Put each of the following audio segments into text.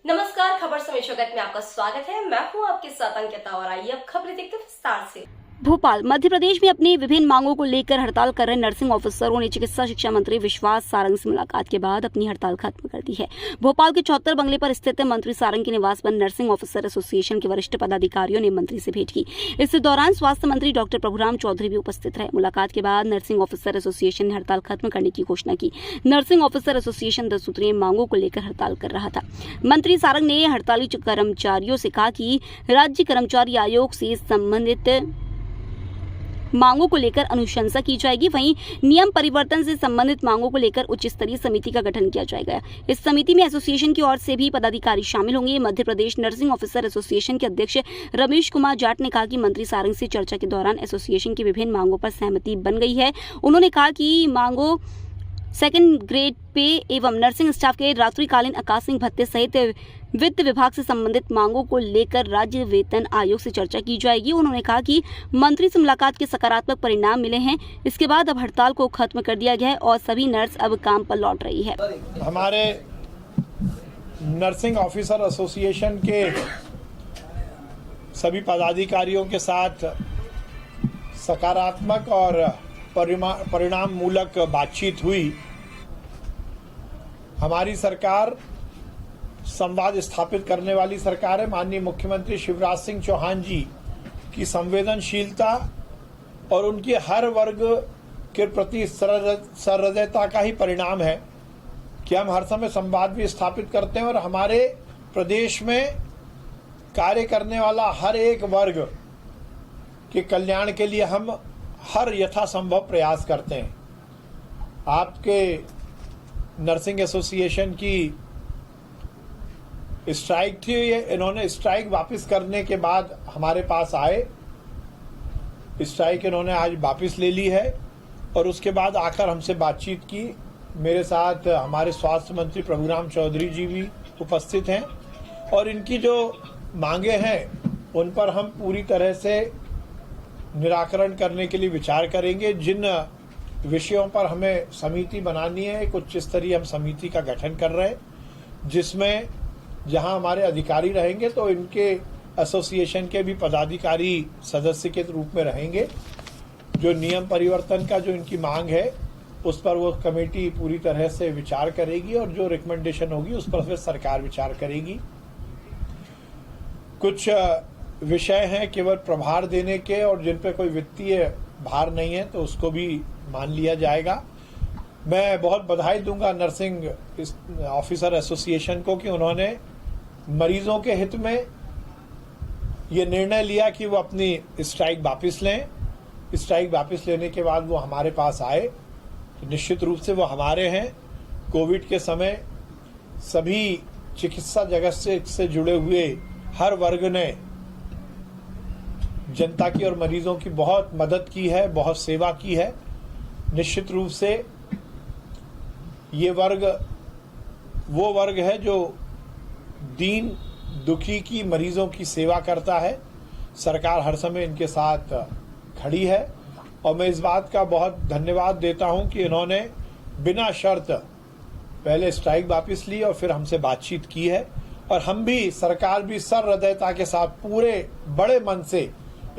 नमस्कार, खबर समय जगत में आपका स्वागत है। मैं हूं आपके साथ अंकिता और आइए अब खबरें देखते हैं विस्तार से। भोपाल मध्य प्रदेश में अपनी विभिन्न मांगों को लेकर हड़ताल कर रहे नर्सिंग ऑफिसरों ने चिकित्सा शिक्षा मंत्री विश्वास सारंग से मुलाकात के बाद अपनी हड़ताल खत्म कर दी है। भोपाल के 74 बंगले पर स्थित मंत्री सारंग के निवास पर नर्सिंग ऑफिसर एसोसिएशन के वरिष्ठ पदाधिकारियों ने मंत्री से भेंट की। इस दौरान स्वास्थ्य मंत्री डॉक्टर प्रभुराम चौधरी भी उपस्थित रहे। मुलाकात के बाद नर्सिंग ऑफिसर एसोसिएशन ने हड़ताल खत्म करने की घोषणा की। नर्सिंग ऑफिसर एसोसिएशन 10 सूत्रीय मांगों को लेकर हड़ताल कर रहा था। मंत्री सारंग ने हड़ताली कर्मचारियों से कहा कि राज्य कर्मचारी आयोग से संबंधित मांगों को लेकर अनुशंसा की जाएगी। वहीं नियम परिवर्तन से संबंधित मांगों को लेकर उच्च स्तरीय समिति का गठन किया जाएगा। इस समिति में एसोसिएशन की ओर से भी पदाधिकारी शामिल होंगे। Madhya Pradesh nursing officer association के अध्यक्ष रमेश कुमार जाट ने कहा कि मंत्री सारंग से चर्चा के दौरान एसोसिएशन की विभिन्न मांगों पर सहमति बन गई है। उन्होंने कहा कि मांगों सेकंड ग्रेड पे एवं नर्सिंग स्टाफ के रात्रिकालीन आकस्मिक भत्ते सहित वित्त विभाग से संबंधित मांगों को लेकर राज्य वेतन आयोग से चर्चा की जाएगी। उन्होंने कहा कि मंत्री से मुलाकात के सकारात्मक परिणाम मिले हैं। इसके बाद अब हड़ताल को खत्म कर दिया गया है और सभी नर्स अब काम पर लौट रही है। हमारे नर्सिंग ऑफिसर एसोसिएशन के सभी पदाधिकारियों के साथ सकारात्मक और परिणाम मूलक बातचीत हुई। हमारी सरकार संवाद स्थापित करने वाली सरकार है। माननीय मुख्यमंत्री शिवराज सिंह चौहान जी की संवेदनशीलता और उनके हर वर्ग के प्रति सहृदयता का ही परिणाम है कि हम हर समय संवाद भी स्थापित करते हैं और हमारे प्रदेश में कार्य करने वाला हर एक वर्ग के कल्याण के लिए हम हर यथासंभव प्रयास करते हैं। आपके नर्सिंग एसोसिएशन की स्ट्राइक थी, इन्होंने स्ट्राइक वापस करने के बाद हमारे पास आए। स्ट्राइक इन्होंने आज वापस ले ली है और उसके बाद आकर हमसे बातचीत की। मेरे साथ हमारे स्वास्थ्य मंत्री प्रभुराम चौधरी जी भी उपस्थित हैं और इनकी जो मांगे हैं उन पर हम पूरी तरह से निराकरण करने के लिए विचार करेंगे। जिन विषयों पर हमें समिति बनानी है, एक उच्च स्तरीय हम समिति का गठन कर रहे हैं, जिसमें जहां हमारे अधिकारी रहेंगे तो इनके एसोसिएशन के भी पदाधिकारी सदस्य के रूप में रहेंगे। जो नियम परिवर्तन का जो इनकी मांग है उस पर वो कमेटी पूरी तरह से विचार करेगी और जो रिकमेंडेशन होगी उस पर फिर सरकार विचार करेगी। कुछ विषय हैं केवल प्रभार देने के और जिन पे कोई वित्तीय भार नहीं है तो उसको भी मान लिया जाएगा। मैं बहुत बधाई दूंगा नर्सिंग ऑफिसर एसोसिएशन को कि उन्होंने मरीजों के हित में ये निर्णय लिया कि वो अपनी स्ट्राइक वापस लें। स्ट्राइक वापस लेने के बाद वो हमारे पास आए तो निश्चित रूप से वो हमारे हैं। कोविड के समय सभी चिकित्सा जगत से जुड़े हुए हर वर्ग ने जनता की और मरीजों की बहुत मदद की है, बहुत सेवा की है। निश्चित रूप से ये वर्ग वो वर्ग है जो दीन दुखी की मरीजों की सेवा करता है। सरकार हर समय इनके साथ खड़ी है और मैं इस बात का बहुत धन्यवाद देता हूं कि इन्होंने बिना शर्त पहले स्ट्राइक वापस ली और फिर हमसे बातचीत की है और हम भी, सरकार भी सहृदयता के साथ पूरे बड़े मन से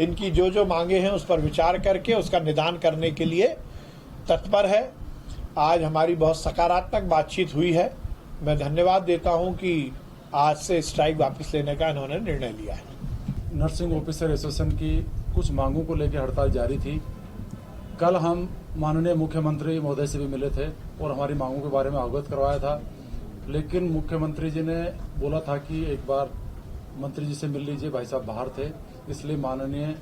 इनकी जो मांगे हैं उस पर विचार करके उसका निदान करने के लिए तत्पर है। आज हमारी बहुत सकारात्मक बातचीत हुई है। मैं धन्यवाद देता हूं कि आज से स्ट्राइक वापस लेने का इन्होंने निर्णय लिया है। नर्सिंग ऑफिसर एसोसिएशन की कुछ मांगों को लेकर हड़ताल जारी थी। कल हम माननीय मुख्यमंत्री महोदय से भी मिले थे और हमारी मांगों के बारे में अवगत करवाया था, लेकिन मुख्यमंत्री जी ने बोला था कि एक बार मंत्री जी से मिल लीजिए, भाई साहब बाहर थे। इसलिए माननीय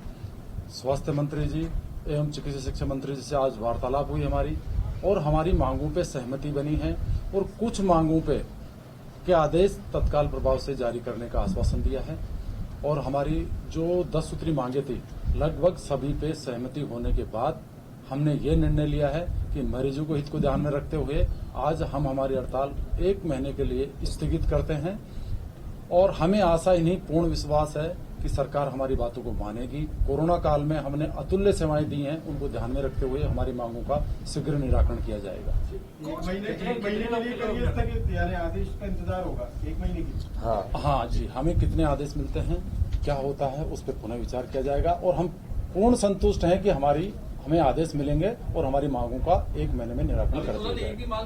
स्वास्थ्य मंत्री जी एवं चिकित्सा शिक्षा मंत्री जी से आज वार्तालाप हुई हमारी और हमारी मांगों पे सहमति बनी है और कुछ मांगों पे के आदेश तत्काल प्रभाव से जारी करने का आश्वासन दिया है। और हमारी जो 10 सूत्री मांगे थी लगभग सभी पे सहमति होने के बाद हमने ये निर्णय लिया है कि मरीजों को हित को ध्यान में रखते हुए आज हम हमारी हड़ताल 1 महीने के लिए स्थगित करते हैं और हमें आशा ही नहीं पूर्ण विश्वास है कि सरकार हमारी बातों को मानेगी। कोरोना काल में हमने अतुल्य सेवाएं दी हैं, उनको ध्यान में रखते हुए हमारी मांगों का शीघ्र निराकरण किया जाएगा। एक महीने के लिए करियर तक यानी आदेश का इंतजार होगा 1 महीने की। हाँ जी, हमें कितने आदेश मिलते हैं, क्या होता है, उस पर पुनः विचार किया जाएगा और हम पूर्ण संतुष्ट हैं कि हमें आदेश मिलेंगे और हमारी मांगों का 1 महीने में निराकरण कर दिया जाएगा।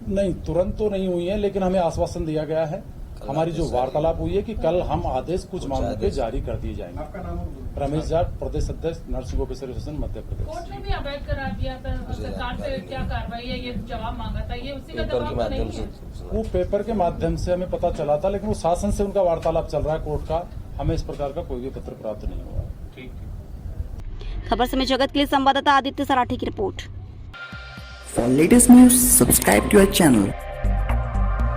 नहीं, तुरंत तो नहीं हुई है, लेकिन हमें आश्वासन दिया गया है। हमारी जो वार्तालाप हुई है कि कल हम आदेश कुछ मांगों के जारी कर दिए जाएंगे। आपका नाम? रमेश जाट, प्रदेश अध्यक्ष nursing officer association Madhya Pradesh. Court ने भी अवैध करार दिया था, सरकार से क्या कार्रवाई है, ये जवाब मांगा था, ये उसी का जवाब तो नहीं है। वो पेपर के माध्यम से हमें पता चला था, लेकिन वो शासन से उनका वार्तालाप चल रहा है कोर्ट का। हमें इस प्रकार का कोई भी पत्र प्राप्त नहीं हुआ। खबर समय जगत के लिए संवाददाता आदित्य सराठी की report. For latest news, subscribe to our channel.